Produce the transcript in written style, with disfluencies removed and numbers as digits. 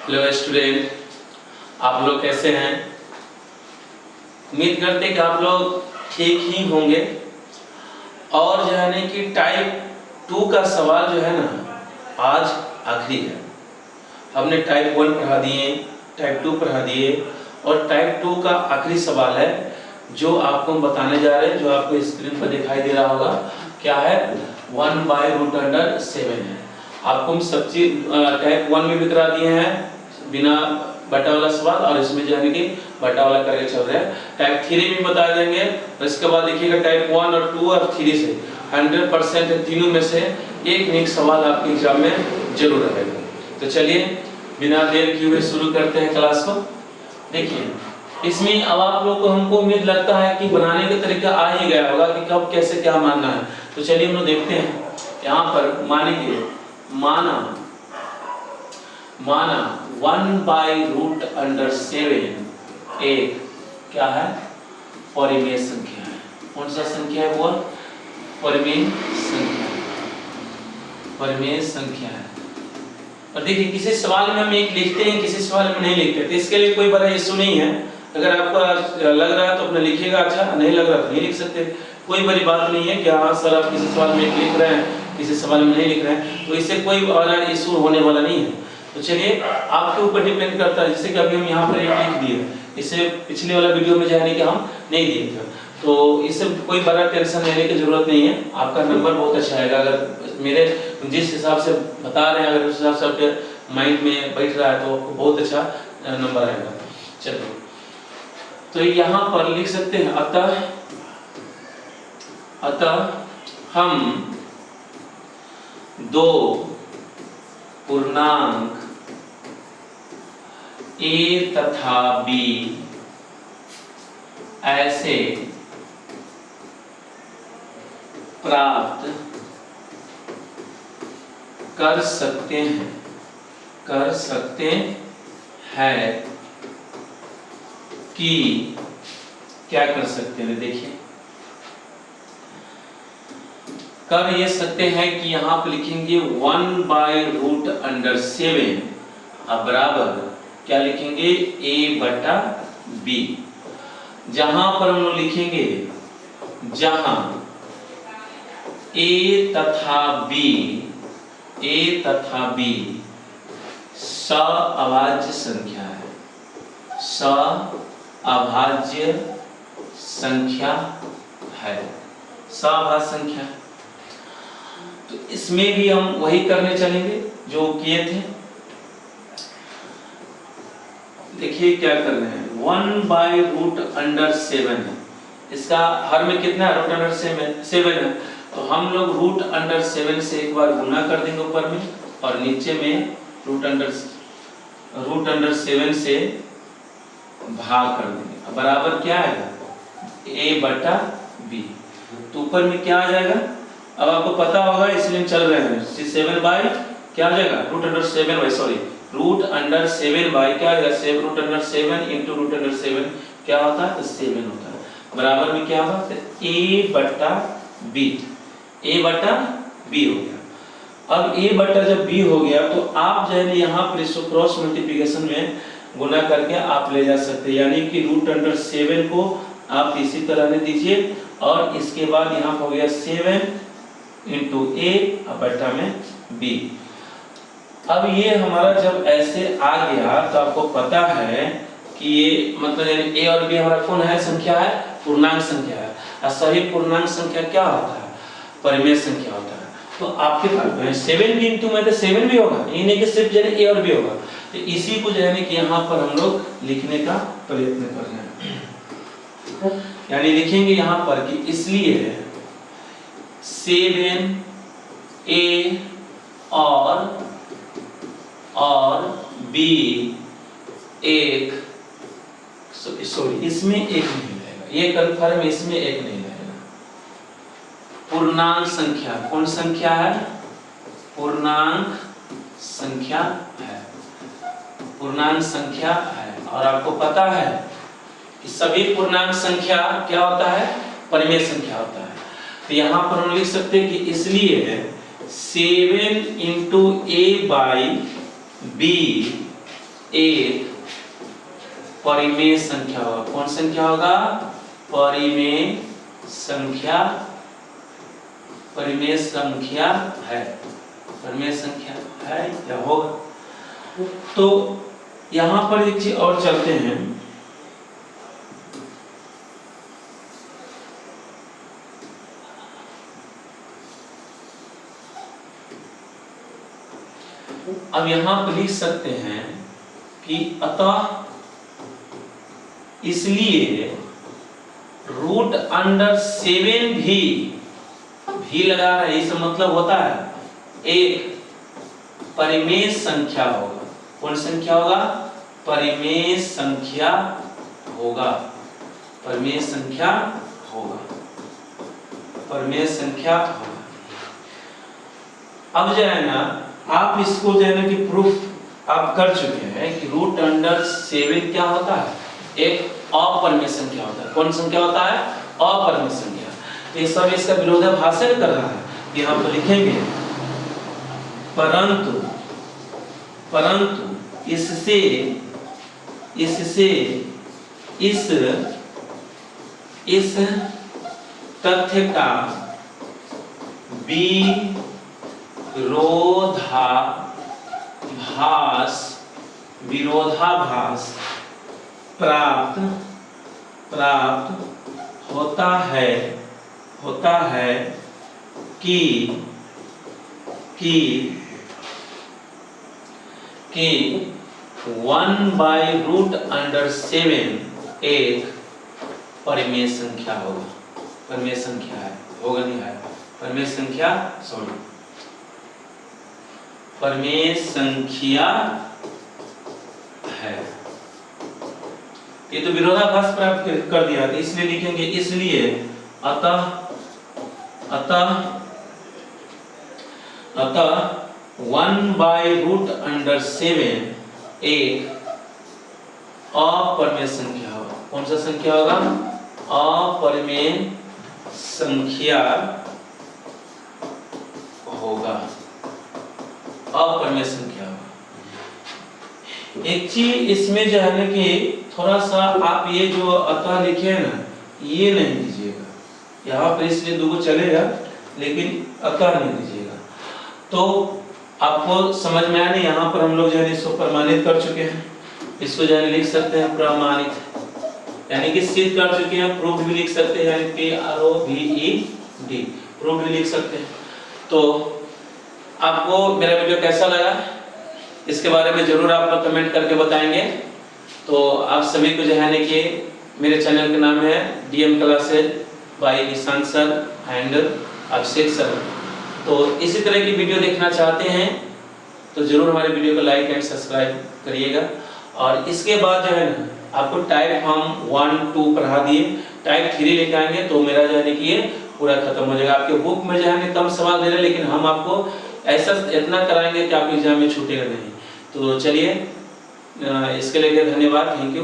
Hello student, आप लोग कैसे हैं? उम्मीद करते हैं कि आप लोग ठीक ही होंगे। और जो है ना कि टाइप 2 का सवाल जो है ना आज आखिरी है। हमने टाइप 1 पढ़ा दिए, टाइप 2 पढ़ा दिए और टाइप 2 का आखिरी सवाल है जो आपको हम बताने जा रहे हैं, जो आपको स्क्रीन पर दिखाई दे रहा होगा। क्या है? 1/√7 है। आपको हम सब चीज टाइप 1 में भी करा दिए हैं बिना बटा वाला सवाल, और इसमें जो है कि बटा वाला करके चल रहा है। टाइप 3 में बता देंगे, और इसके बाद देखिएगा टाइप 1 और 2 और 3 से 100% तीनों में से एक न एक सवाल आपके एग्जाम में जरूर रहेगा। तो चलिए बिना देर किए हुए शुरू करते हैं क्लास को। देखिए इसमें अब आप लोग को हमको उम्मीद लगता है कि बनाने का तरीका आ ही गया होगा कि कब कैसे क्या मानना है। तो चलिए हम लोग देखते हैं। यहाँ पर मानेंगे माना 1/√7 एक क्या है? परिमेय संख्या है। कौन सा संख्या है वो? परिमेय संख्या, परिमेय संख्या है। और देखिए किसी सवाल में हम एक लिखते हैं, किसी सवाल में नहीं लिखते, तो इसके लिए कोई बड़ा इशू नहीं है। अगर आपको लग रहा है तो अपना लिखिएगा, अच्छा नहीं लग रहा तो नहीं लिख सकते, कोई बड़ी बात नहीं है कि हाँ सर आप किसी सवाल में एक लिख रहे हैं, किसी सवाल में नहीं लिख रहे हैं, तो इससे कोई बड़ा इशू होने वाला नहीं है। तो चलिए आपके ऊपर डिपेंड करता है। जैसे कि अभी हम यहाँ पर एक लिख दिए, इससे पिछले वाला वीडियो में जाने के हम नहीं दिए थे, तो इससे कोई बड़ा टेंशन लेने की जरूरत नहीं है। आपका नंबर बहुत अच्छा आएगा। अगर मेरे जिस हिसाब से बता रहे हैं, अगर उस हिसाब से आपके माइंड में बैठ रहा है तो बहुत अच्छा नंबर आएगा। चलो तो यहाँ पर लिख सकते हैं अतः हम दो पूर्णांक a तथा b ऐसे प्राप्त कर सकते हैं कि क्या कर सकते हैं? देखिए कर ये सकते हैं कि यहाँ पर लिखेंगे 1/√7 अब बराबर क्या लिखेंगे? a/b। जहां पर हम लोग लिखेंगे जहां a तथा b सअभाज्य संख्या है, सअभाज्य संख्या है, सअभाज्य संख्या। तो इसमें भी हम वही करने चलेंगे जो किए थे। देखिए क्या कर रहे हैं, 1/√7 है, इसका हर में कितना है? √7 है। तो हम लोग √7 से एक बार गुना कर देंगे ऊपर में, और नीचे में √7 से भाग कर देंगे। बराबर क्या आएगा? a/b। तो ऊपर में क्या आ जाएगा? अब आपको पता होगा इसलिए हम चल रहे हैं। 7 बाई क्या आ जाएगा? √7 बाई क्या आएगा? √7 इंटू √7 क्या होता है? तो 7 होता है। बराबर में क्या होगा? a/b हो गया। अब a/जब b हो गया तो आप जो है यहाँ पर इसको क्रॉस मल्टीप्लिकेशन में गुना करके आप ले जा सकते हैं, यानी कि √7 को आप इसी तरह ले दीजिए, और इसके बाद यहाँ हो गया 7 इंटू a/b। अब ये हमारा जब ऐसे आ गया तो आपको पता है कि ये मतलब a और b हमारा कौन है? संख्या है, पूर्णांक संख्या है। और सही पूर्णांक संख्या क्या होता है? परिमेय संख्या होता है। तो आपके पास 7 भी इंटू में तो 7 भी होगा, ये नहीं कि सिर्फ जो है a और b होगा। तो इसी को जो है कि यहाँ पर हम लोग लिखने का प्रयत्न कर रहे हैं, यानी लिखेंगे यहाँ पर कि इसलिए 7a और b एक, सॉरी इसमें एक नहीं रहेगा, ये कन्फर्म, इसमें एक नहीं रहेगा। पूर्णांक संख्या, कौन संख्या है? पूर्णांक संख्या है, पूर्णांक संख्या है। और आपको पता है कि सभी पूर्णांक संख्या क्या होता है? परिमेय संख्या होता है। तो यहाँ पर हम लिख सकते हैं कि इसलिए 7 इंटू a/b एक परिमेय संख्या होगा। कौन संख्या होगा? परिमेय संख्या, परिमेय संख्या है, परिमेय संख्या है या होगा। तो यहां पर एक चीज और चलते हैं, अब यहां पर लिख सकते हैं कि अतः इसलिए √7 भी लगा रहा है, इसका मतलब होता है एक परिमेय संख्या होगा। कौन संख्या होगा? परिमेय संख्या होगा, परिमेय संख्या होगा, परिमेय संख्या होगा। अब जो है ना, आप इसको जो है ना कि प्रूफ आप कर चुके हैं कि √7 क्या होता है? एक अपरिमेय संख्या होता है। कौन संख्या होता है? अपरिमेय संख्या। ये सब इसका विरोधाभास कर रहा है, यहाँ पर लिखेंगे परंतु इससे इस तथ्य का विरोधाभास प्राप्त होता है कि 1/√7 एक परिमेय संख्या होगा। परिमेय संख्या है, होगा नहीं है, परिमेय संख्या, सॉरी, परिमेय संख्या है। ये तो विरोधाभास प्राप्त कर दिया, तो इसलिए लिखेंगे इसलिए अतः 1/√7 एक अपरिमेय संख्या होगा। कौन सा संख्या होगा? अपरिमेय संख्या होगा, अपरिमेय संख्या होगा। एक चीज इसमें जो है ना कि थोड़ा सा आप ये जो अतः लिखे हैं ना, ये नहीं दीजिएगा यहाँ पर, इसलिए दो चलेगा लेकिन अतः नहीं दीजिएगा। तो आपको समझ में आया नहीं? यहाँ पर हम लोग जो है इसको प्रमाणित कर चुके हैं, इसको जो है लिख सकते हैं प्रमाणित, यानी कि सिद्ध कर चुके हैं। प्रूफ भी लिख सकते हैं, यानी PROVED, प्रूफ भी लिख सकते हैं। तो आपको मेरा वीडियो कैसा लगा इसके बारे में जरूर आप लोग कमेंट करके बताएंगे। तो आप सभी को जो है ना कि मेरे चैनल का नाम है DM classes by Nishant sir and Abhishek sir. तो इसी तरह की वीडियो देखना चाहते हैं तो जरूर हमारे वीडियो को लाइक एंड सब्सक्राइब करिएगा। और इसके बाद जो है ना आपको टाइप हम 1, 2 पढ़ा दिए, टाइप 3 लेके आएंगे तो मेरा जो है कि ये पूरा खत्म हो जाएगा। आपके बुक में जो है कम सवाल दे रहे हैं, लेकिन हम आपको ऐसा इतना कराएंगे कि आपके एग्जाम में छूटेगा नहीं। तो चलिए, इसके लिए धन्यवाद, थैंक यू।